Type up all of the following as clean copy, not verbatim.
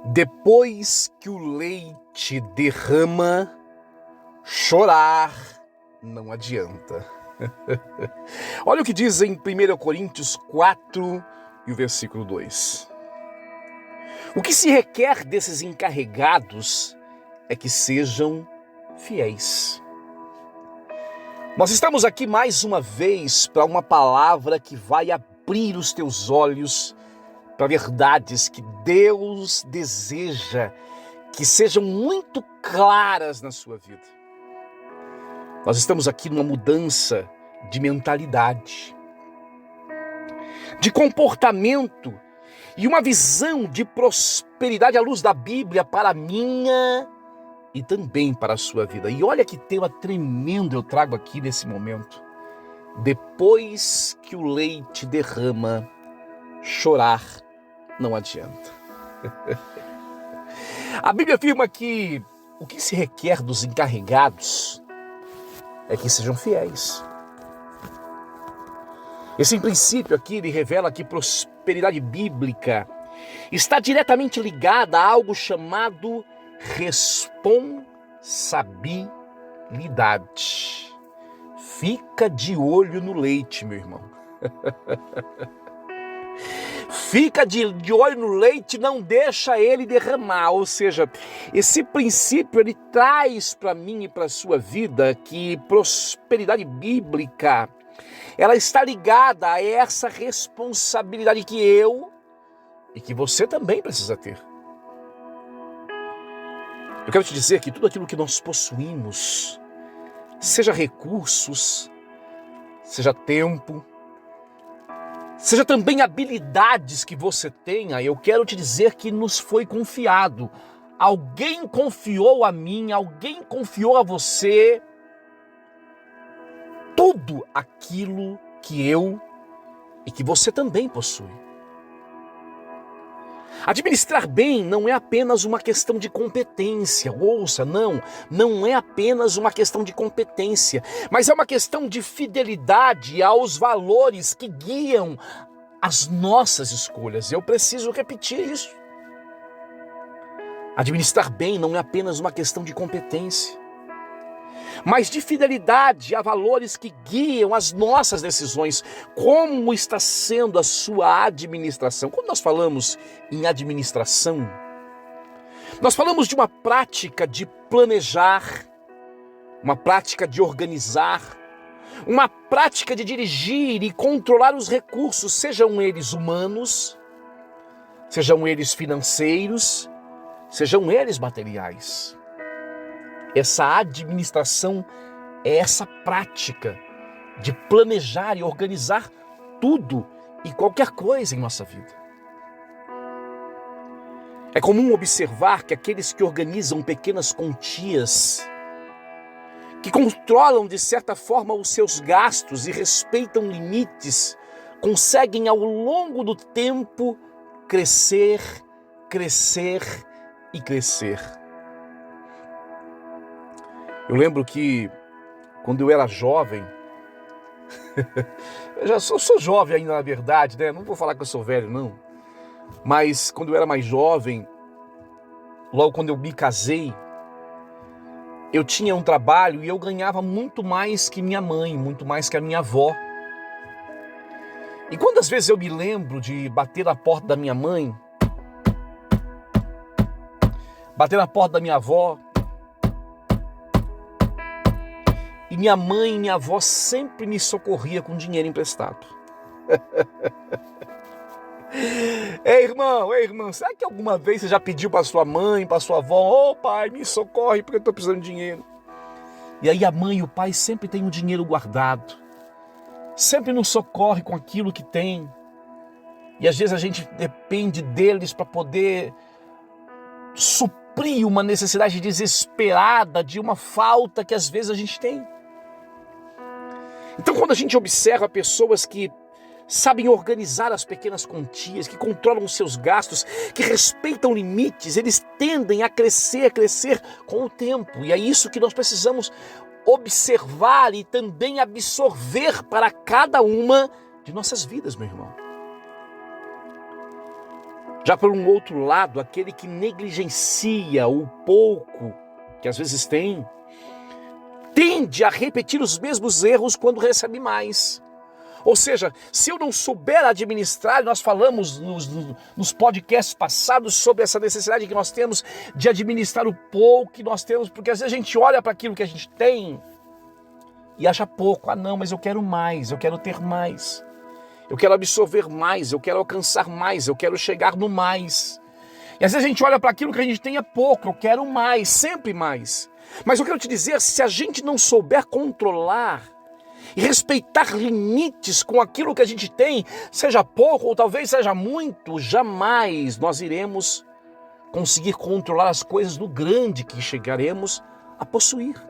Depois que o leite derrama, chorar não adianta. Olha o que diz em 1 Coríntios 4 e o versículo 2. O que se requer desses encarregados é que sejam fiéis. Nós estamos aqui mais uma vez para uma palavra que vai abrir os teus olhos para verdades que Deus deseja que sejam muito claras na sua vida. Nós estamos aqui numa mudança de mentalidade, de comportamento e uma visão de prosperidade à luz da Bíblia para a minha e também para a sua vida. E olha que tema tremendo eu trago aqui nesse momento. Depois que o leite derrama, chorar não adianta. A Bíblia afirma que o que se requer dos encarregados é que sejam fiéis. Esse princípio aqui, ele revela que prosperidade bíblica está diretamente ligada a algo chamado responsabilidade. Fica de olho no leite, meu irmão. Fica de olho no leite, não deixa ele derramar. Ou seja, esse princípio ele traz para mim e para a sua vida que prosperidade bíblica, ela está ligada a essa responsabilidade que eu e que você também precisa ter. Eu quero te dizer que tudo aquilo que nós possuímos, seja recursos, seja tempo, seja também habilidades que você tenha, eu quero te dizer que nos foi confiado. Alguém confiou a mim, alguém confiou a você tudo aquilo que eu e que você também possui. Administrar bem não é apenas uma questão de competência, ouça, não é apenas uma questão de competência, mas é uma questão de fidelidade aos valores que guiam as nossas escolhas. Eu preciso repetir isso. Administrar bem não é apenas uma questão de competência, mas de fidelidade a valores que guiam as nossas decisões. Como está sendo a sua administração? Quando nós falamos em administração, nós falamos de uma prática de planejar, uma prática de organizar, uma prática de dirigir e controlar os recursos, sejam eles humanos, sejam eles financeiros, sejam eles materiais. Essa administração é essa prática de planejar e organizar tudo e qualquer coisa em nossa vida. É comum observar que aqueles que organizam pequenas quantias, que controlam de certa forma os seus gastos e respeitam limites, conseguem ao longo do tempo crescer e crescer. Eu lembro que quando eu era jovem, eu sou jovem ainda na verdade, né? Não vou falar que eu sou velho não, mas quando eu era mais jovem, logo quando eu me casei, eu tinha um trabalho e eu ganhava muito mais que minha mãe, muito mais que a minha avó. E quantas vezes eu me lembro de bater na porta da minha mãe, bater na porta da minha avó, e minha mãe e minha avó sempre me socorria com dinheiro emprestado. Ei, irmão, será que alguma vez você já pediu para sua mãe, para sua avó, pai, me socorre porque eu estou precisando de dinheiro? E aí a mãe e o pai sempre têm o dinheiro guardado, sempre nos socorre com aquilo que tem. E às vezes a gente depende deles para poder suprir uma necessidade desesperada de uma falta que às vezes a gente tem. Então, quando a gente observa pessoas que sabem organizar as pequenas quantias, que controlam os seus gastos, que respeitam limites, eles tendem a crescer com o tempo. E é isso que nós precisamos observar e também absorver para cada uma de nossas vidas, meu irmão. Já por um outro lado, aquele que negligencia o pouco que às vezes tem, tende a repetir os mesmos erros quando recebe mais. Ou seja, se eu não souber administrar, nós falamos nos podcasts passados sobre essa necessidade que nós temos de administrar o pouco que nós temos, porque às vezes a gente olha para aquilo que a gente tem e acha pouco. Ah não, mas eu quero mais, eu quero ter mais. Eu quero absorver mais, eu quero alcançar mais, eu quero chegar no mais. E às vezes a gente olha para aquilo que a gente tem é pouco, eu quero mais, sempre mais. Mas eu quero te dizer, se a gente não souber controlar e respeitar limites com aquilo que a gente tem, seja pouco ou talvez seja muito, jamais nós iremos conseguir controlar as coisas do grande que chegaremos a possuir.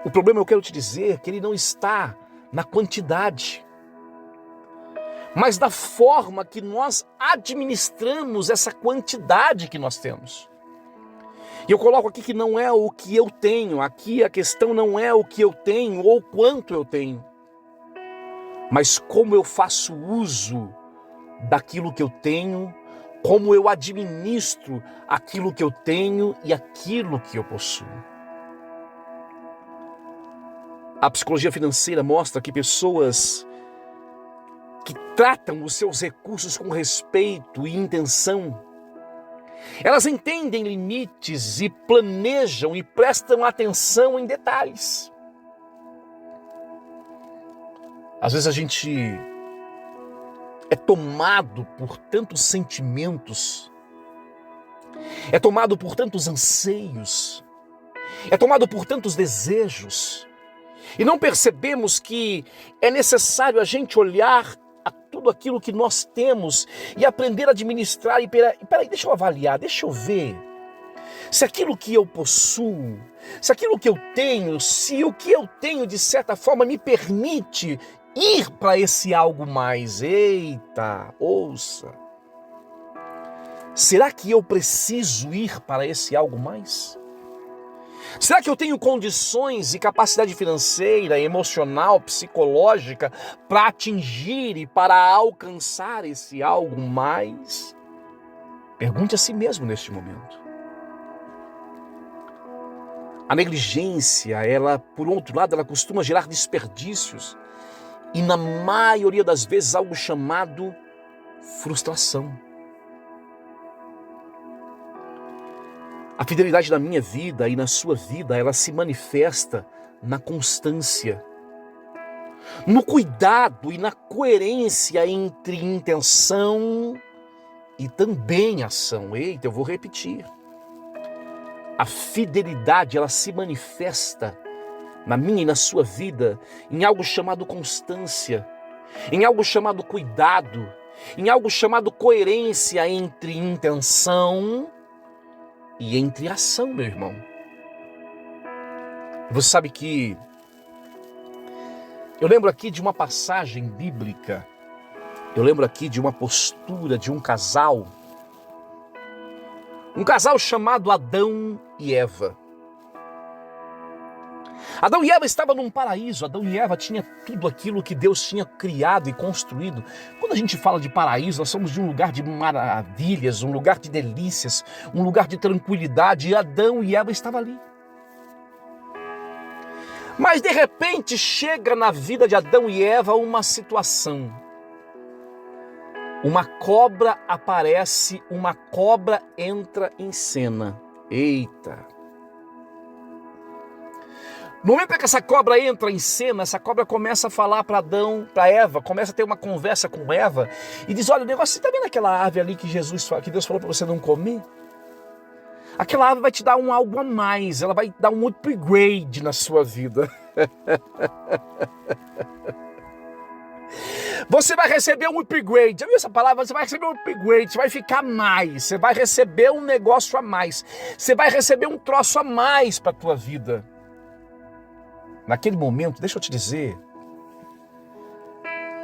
O problema, eu quero te dizer, que ele não está na quantidade, mas da forma que nós administramos essa quantidade que nós temos. E eu coloco aqui que não é o que eu tenho, aqui a questão não é o que eu tenho ou quanto eu tenho, mas como eu faço uso daquilo que eu tenho, como eu administro aquilo que eu tenho e aquilo que eu possuo. A psicologia financeira mostra que pessoas que tratam os seus recursos com respeito e intenção, elas entendem limites e planejam e prestam atenção em detalhes. Às vezes a gente é tomado por tantos sentimentos, é tomado por tantos anseios, é tomado por tantos desejos, e não percebemos que é necessário a gente olhar a tudo aquilo que nós temos e aprender a administrar. E peraí, deixa eu avaliar, deixa eu ver se aquilo que eu possuo, se aquilo que eu tenho, se o que eu tenho de certa forma me permite ir para esse algo mais. Eita, ouça. Será que eu preciso ir para esse algo mais? Será que eu tenho condições e capacidade financeira, emocional, psicológica para atingir e para alcançar esse algo mais? Pergunte a si mesmo neste momento. A negligência, ela, por outro lado, ela costuma gerar desperdícios e, na maioria das vezes, algo chamado frustração. A fidelidade na minha vida e na sua vida, ela se manifesta na constância, no cuidado e na coerência entre intenção e também ação. Eita, eu vou repetir. A fidelidade, ela se manifesta na minha e na sua vida em algo chamado constância, em algo chamado cuidado, em algo chamado coerência entre intenção e entre ação, meu irmão. Você sabe que eu lembro aqui de uma passagem bíblica, eu lembro aqui de uma postura de um casal chamado Adão e Eva. Adão e Eva estavam num paraíso. Adão e Eva tinham tudo aquilo que Deus tinha criado e construído. Quando a gente fala de paraíso, nós somos de um lugar de maravilhas, um lugar de delícias, um lugar de tranquilidade. E Adão e Eva estavam ali. Mas de repente chega na vida de Adão e Eva uma situação. Uma cobra aparece, uma cobra entra em cena. Eita! No momento em que essa cobra entra em cena, essa cobra começa a falar para Eva, começa a ter uma conversa com Eva e diz: olha, o negócio, você está vendo aquela árvore ali que Deus falou para você não comer? Aquela árvore vai te dar algo a mais, ela vai dar um upgrade na sua vida. Você vai receber um upgrade. Já viu essa palavra? Você vai receber um upgrade, você vai ficar mais, você vai receber um negócio a mais, você vai receber um troço a mais para a tua vida. Naquele momento, deixa eu te dizer,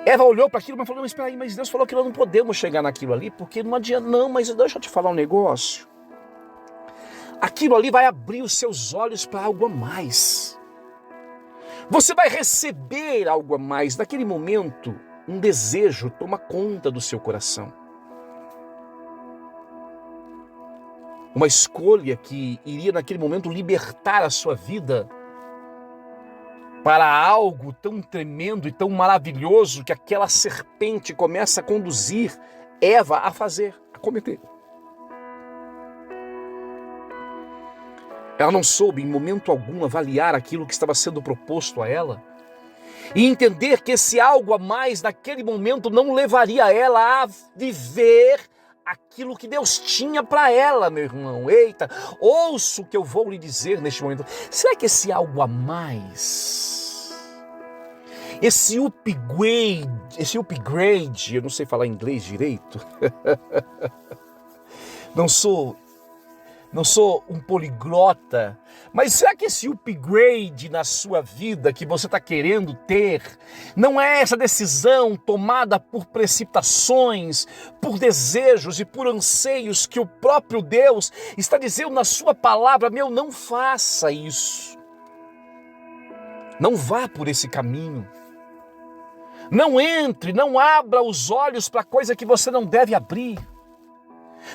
Eva olhou para aquilo e falou: mas espera aí, mas Deus falou que nós não podemos chegar naquilo ali, porque não adianta. Não, mas deixa eu te falar um negócio. Aquilo ali vai abrir os seus olhos para algo a mais. Você vai receber algo a mais. Naquele momento, um desejo toma conta do seu coração. Uma escolha que iria naquele momento libertar a sua vida para algo tão tremendo e tão maravilhoso que aquela serpente começa a conduzir Eva a fazer, a cometer. Ela não soube em momento algum avaliar aquilo que estava sendo proposto a ela e entender que esse algo a mais naquele momento não levaria ela a viver aquilo que Deus tinha para ela, meu irmão. Eita, ouça o que eu vou lhe dizer neste momento. Será que esse algo a mais, esse upgrade, eu não sei falar inglês direito, não sou um poliglota, mas será que esse upgrade na sua vida que você está querendo ter, não é essa decisão tomada por precipitações, por desejos e por anseios que o próprio Deus está dizendo na sua palavra: meu, não faça isso. Não vá por esse caminho. Não entre, não abra os olhos para coisa que você não deve abrir.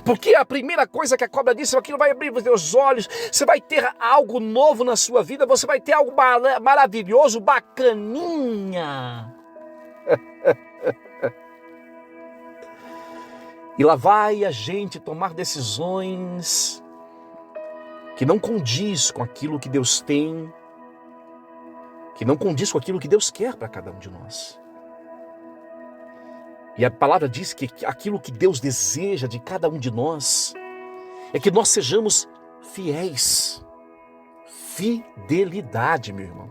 Porque a primeira coisa que a cobra disse, aquilo vai abrir os teus olhos, você vai ter algo novo na sua vida, você vai ter algo maravilhoso, bacaninha. E lá vai a gente tomar decisões que não condiz com aquilo que Deus tem, que não condiz com aquilo que Deus quer para cada um de nós. E a palavra diz que aquilo que Deus deseja de cada um de nós é que nós sejamos fiéis. Fidelidade, meu irmão.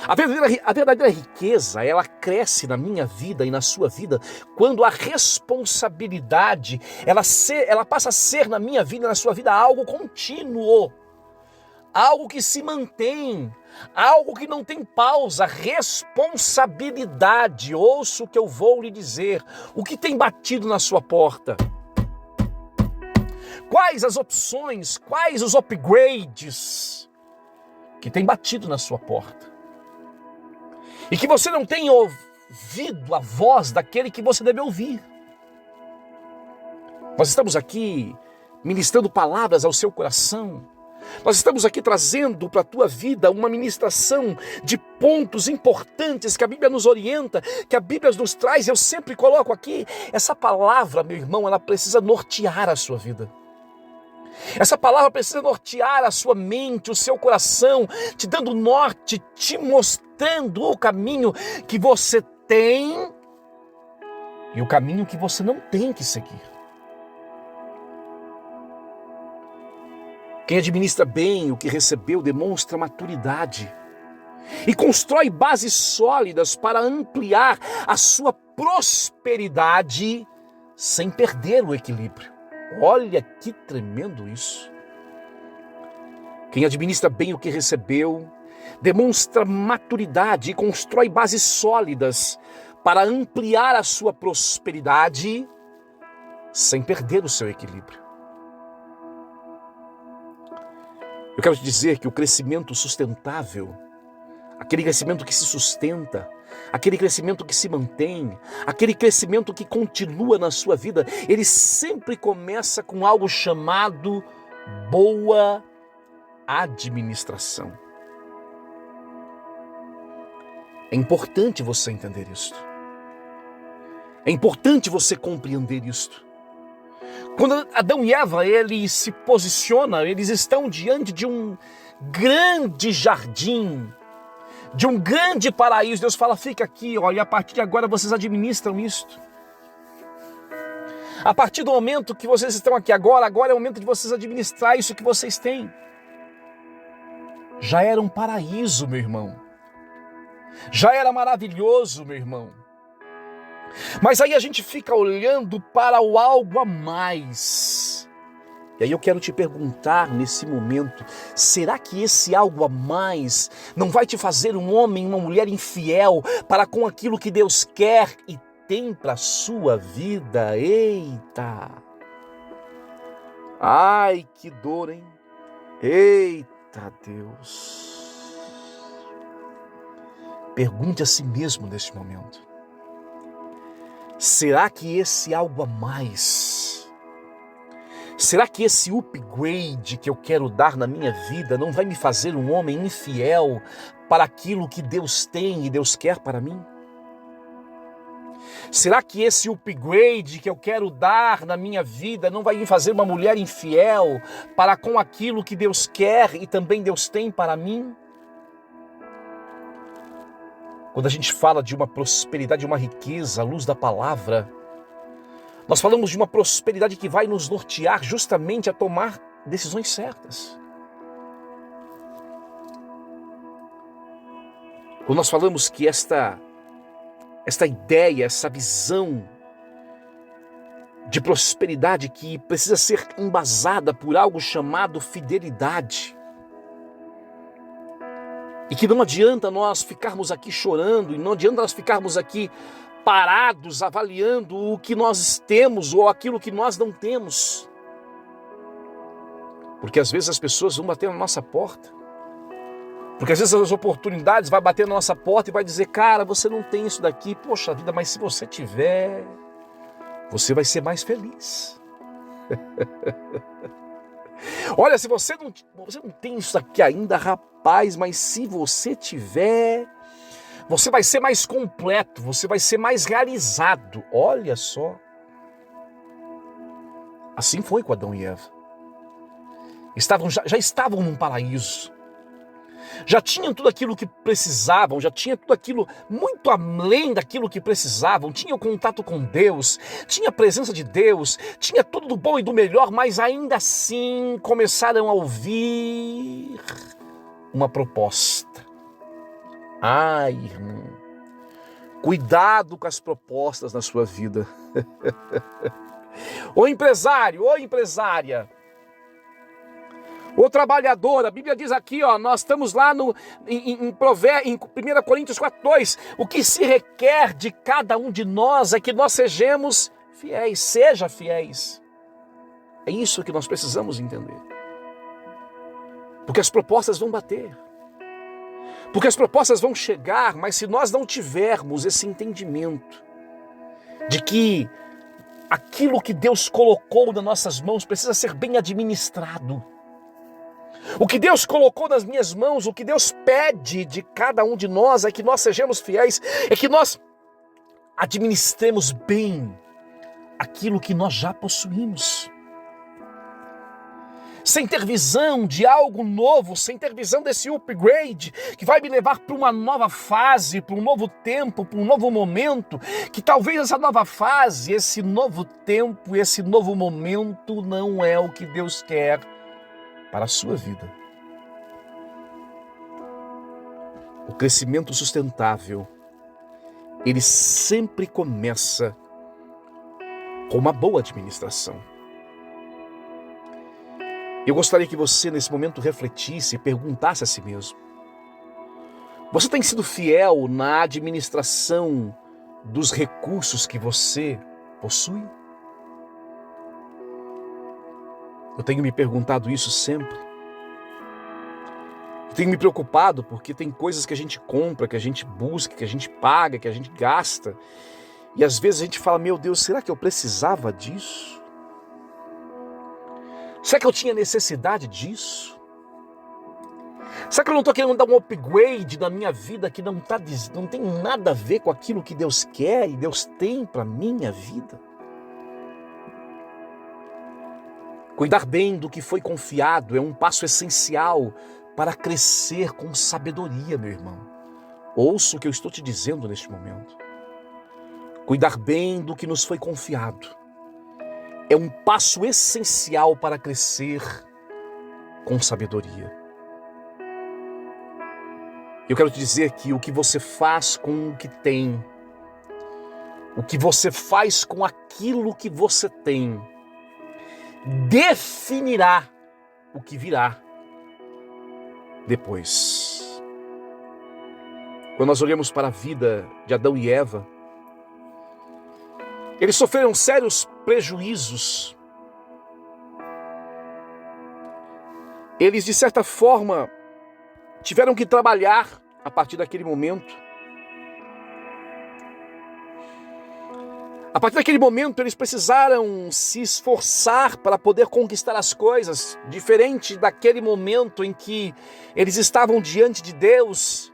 A verdadeira riqueza, ela cresce na minha vida e na sua vida quando a responsabilidade, ela passa a ser na minha vida e na sua vida algo contínuo. Algo que se mantém, algo que não tem pausa, responsabilidade. Ouça o que eu vou lhe dizer. O que tem batido na sua porta? Quais as opções, quais os upgrades que tem batido na sua porta? E que você não tem ouvido a voz daquele que você deve ouvir. Nós estamos aqui ministrando palavras ao seu coração. Nós estamos aqui trazendo para a tua vida uma ministração de pontos importantes que a Bíblia nos orienta, que a Bíblia nos traz. Eu sempre coloco aqui, essa palavra, meu irmão, ela precisa nortear a sua vida. Essa palavra precisa nortear a sua mente, o seu coração, te dando norte, te mostrando o caminho que você tem e o caminho que você não tem que seguir. Quem administra bem o que recebeu demonstra maturidade e constrói bases sólidas para ampliar a sua prosperidade sem perder o equilíbrio. Olha que tremendo isso. Quem administra bem o que recebeu demonstra maturidade e constrói bases sólidas para ampliar a sua prosperidade sem perder o seu equilíbrio. Eu quero te dizer que o crescimento sustentável, aquele crescimento que se sustenta, aquele crescimento que se mantém, aquele crescimento que continua na sua vida, ele sempre começa com algo chamado boa administração. É importante você entender isto. É importante você compreender isto. Quando Adão e Eva, eles se posicionam, eles estão diante de um grande jardim, de um grande paraíso. Deus fala, fica aqui, olha, a partir de agora vocês administram isto. A partir do momento que vocês estão aqui agora é o momento de vocês administrar isso que vocês têm. Já era um paraíso, meu irmão. Já era maravilhoso, meu irmão. Mas aí a gente fica olhando para o algo a mais. E aí eu quero te perguntar nesse momento, será que esse algo a mais não vai te fazer um homem, uma mulher infiel para com aquilo que Deus quer e tem para a sua vida? Eita! Ai, que dor, hein? Eita, Deus! Pergunte a si mesmo neste momento: será que esse algo a mais, será que esse upgrade que eu quero dar na minha vida não vai me fazer um homem infiel para aquilo que Deus tem e Deus quer para mim? Será que esse upgrade que eu quero dar na minha vida não vai me fazer uma mulher infiel para com aquilo que Deus quer e também Deus tem para mim? Quando a gente fala de uma prosperidade, de uma riqueza, à luz da palavra, nós falamos de uma prosperidade que vai nos nortear justamente a tomar decisões certas. Quando nós falamos que esta ideia, essa visão de prosperidade que precisa ser embasada por algo chamado fidelidade. E que não adianta nós ficarmos aqui chorando, e não adianta nós ficarmos aqui parados, avaliando o que nós temos ou aquilo que nós não temos. Porque às vezes as pessoas vão bater na nossa porta. Porque às vezes as oportunidades vão bater na nossa porta e vai dizer: cara, você não tem isso daqui, poxa vida, mas se você tiver, você vai ser mais feliz. Olha, se você não tem isso aqui ainda, rapaz, mas se você tiver, você vai ser mais completo, você vai ser mais realizado. Olha só. Assim foi com Adão e Eva. Já estavam num paraíso. Já tinham tudo aquilo que precisavam, já tinha tudo aquilo muito além daquilo que precisavam, tinha o contato com Deus, tinha a presença de Deus, tinha tudo do bom e do melhor, mas ainda assim começaram a ouvir uma proposta. Ai, irmão, cuidado com as propostas na sua vida. Ô empresário, ô empresária, o trabalhador, a Bíblia diz aqui, nós estamos lá em 1 Coríntios 4:2, o que se requer de cada um de nós é que nós sejamos fiéis, seja fiéis. É isso que nós precisamos entender. Porque as propostas vão bater. Porque as propostas vão chegar, mas se nós não tivermos esse entendimento de que aquilo que Deus colocou nas nossas mãos precisa ser bem administrado, o que Deus colocou nas minhas mãos, o que Deus pede de cada um de nós é que nós sejamos fiéis, é que nós administremos bem aquilo que nós já possuímos. Sem ter visão de algo novo, sem ter visão desse upgrade que vai me levar para uma nova fase, para um novo tempo, para um novo momento, que talvez essa nova fase, esse novo tempo, esse novo momento não é o que Deus quer para a sua vida. O crescimento sustentável, ele sempre começa com uma boa administração. Eu gostaria que você, nesse momento, refletisse e perguntasse a si mesmo: você tem sido fiel na administração dos recursos que você possui? Eu tenho me perguntado isso sempre. Eu tenho me preocupado porque tem coisas que a gente compra, que a gente busca, que a gente paga, que a gente gasta. E às vezes a gente fala: meu Deus, será que eu precisava disso? Será que eu tinha necessidade disso? Será que eu não estou querendo dar um upgrade na minha vida que não tem nada a ver com aquilo que Deus quer e Deus tem para a minha vida? Cuidar bem do que foi confiado é um passo essencial para crescer com sabedoria, meu irmão. Ouça o que eu estou te dizendo neste momento. Cuidar bem do que nos foi confiado é um passo essencial para crescer com sabedoria. Eu quero te dizer que o que você faz com o que tem, o que você faz com aquilo que você tem, definirá o que virá depois. Quando nós olhamos para a vida de Adão e Eva, eles sofreram sérios prejuízos. Eles, de certa forma, tiveram que trabalhar a partir daquele momento. A partir daquele momento, eles precisaram se esforçar para poder conquistar as coisas, diferente daquele momento em que eles estavam diante de Deus,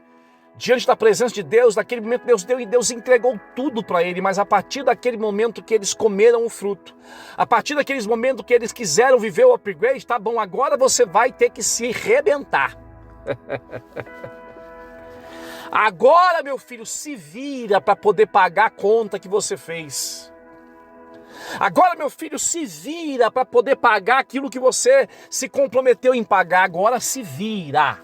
diante da presença de Deus. Naquele momento Deus deu e Deus entregou tudo para ele, mas a partir daquele momento que eles comeram o fruto, a partir daqueles momentos que eles quiseram viver o upgrade, tá bom, agora você vai ter que se rebentar. Agora, meu filho, se vira para poder pagar a conta que você fez. Agora, meu filho, se vira para poder pagar aquilo que você se comprometeu em pagar. Agora se vira.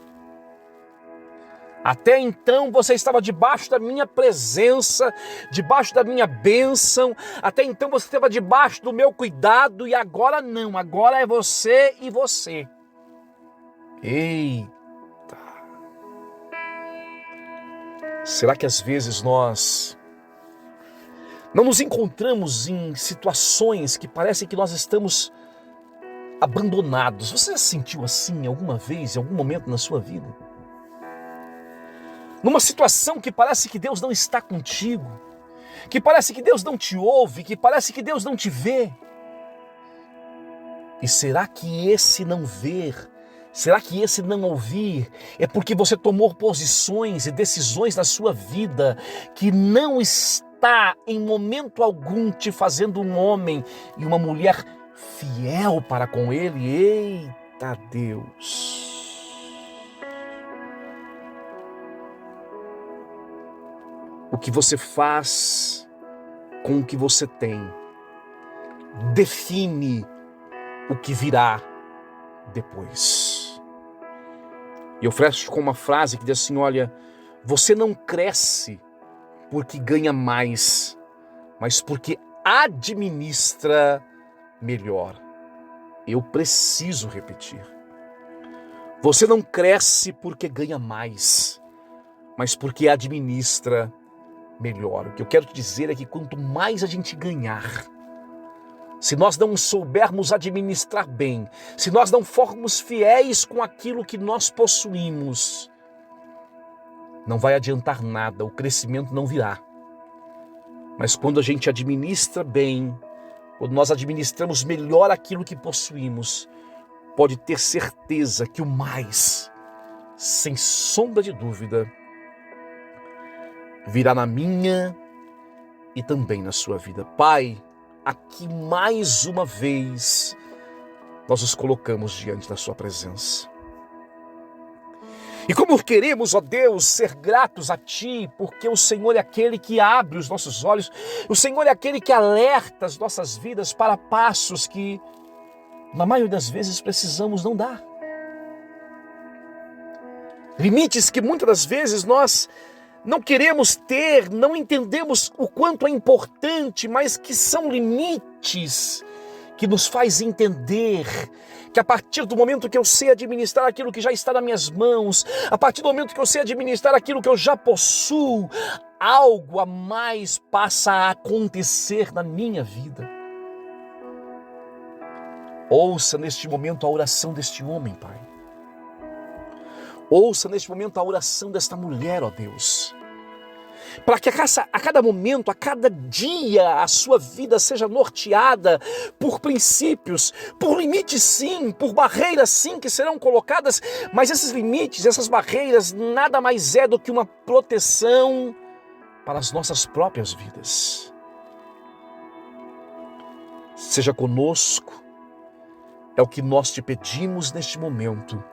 Até então você estava debaixo da minha presença, debaixo da minha bênção. Até então você estava debaixo do meu cuidado e agora não. Agora é você e você. Eita! Será que às vezes nós não nos encontramos em situações que parecem que nós estamos abandonados? Você já se sentiu assim alguma vez, em algum momento na sua vida? Numa situação que parece que Deus não está contigo, que parece que Deus não te ouve, que parece que Deus não te vê. E será que esse não ver, será que esse não ouvir é porque você tomou posições e decisões na sua vida que não está em momento algum te fazendo um homem e uma mulher fiel para com Ele? Eita Deus! O que você faz com o que você tem define o que virá depois. E eu fecho com uma frase que diz assim: olha, você não cresce porque ganha mais, mas porque administra melhor. Eu preciso repetir. Você não cresce porque ganha mais, mas porque administra melhor. O que eu quero te dizer é que quanto mais a gente ganhar, se nós não soubermos administrar bem, se nós não formos fiéis com aquilo que nós possuímos, não vai adiantar nada, o crescimento não virá. Mas quando a gente administra bem, quando nós administramos melhor aquilo que possuímos, pode ter certeza que o mais, sem sombra de dúvida, virá na minha e também na sua vida. Pai, aqui mais uma vez nós nos colocamos diante da sua presença. E como queremos, ó Deus, ser gratos a Ti, porque o Senhor é aquele que abre os nossos olhos, o Senhor é aquele que alerta as nossas vidas para passos que, na maioria das vezes, precisamos não dar. Limites que muitas das vezes nós não queremos ter, não entendemos o quanto é importante, mas que são limites que nos faz entender que a partir do momento que eu sei administrar aquilo que já está nas minhas mãos, a partir do momento que eu sei administrar aquilo que eu já possuo, algo a mais passa a acontecer na minha vida. Ouça neste momento a oração deste homem, Pai. Ouça neste momento a oração desta mulher, ó Deus. Para que a cada momento, a cada dia, a sua vida seja norteada por princípios, por limites sim, por barreiras sim que serão colocadas, mas esses limites, essas barreiras, nada mais é do que uma proteção para as nossas próprias vidas. Seja conosco, é o que nós te pedimos neste momento,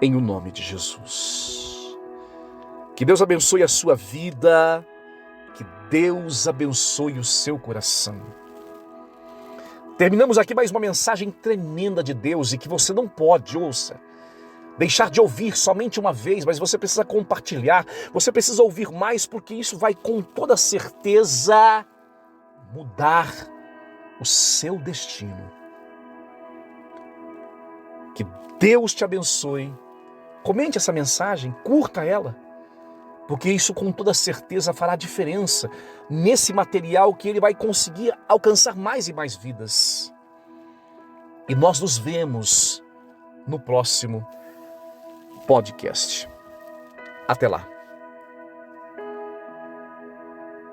em o nome de Jesus. Que Deus abençoe a sua vida, que Deus abençoe o seu coração. Terminamos aqui mais uma mensagem tremenda de Deus e que você não pode, ouça, deixar de ouvir somente uma vez, mas você precisa compartilhar, você precisa ouvir mais, porque isso vai com toda certeza mudar o seu destino. Que Deus te abençoe. Comente essa mensagem, curta ela, porque isso com toda certeza fará diferença nesse material que ele vai conseguir alcançar mais e mais vidas. E nós nos vemos no próximo podcast. Até lá.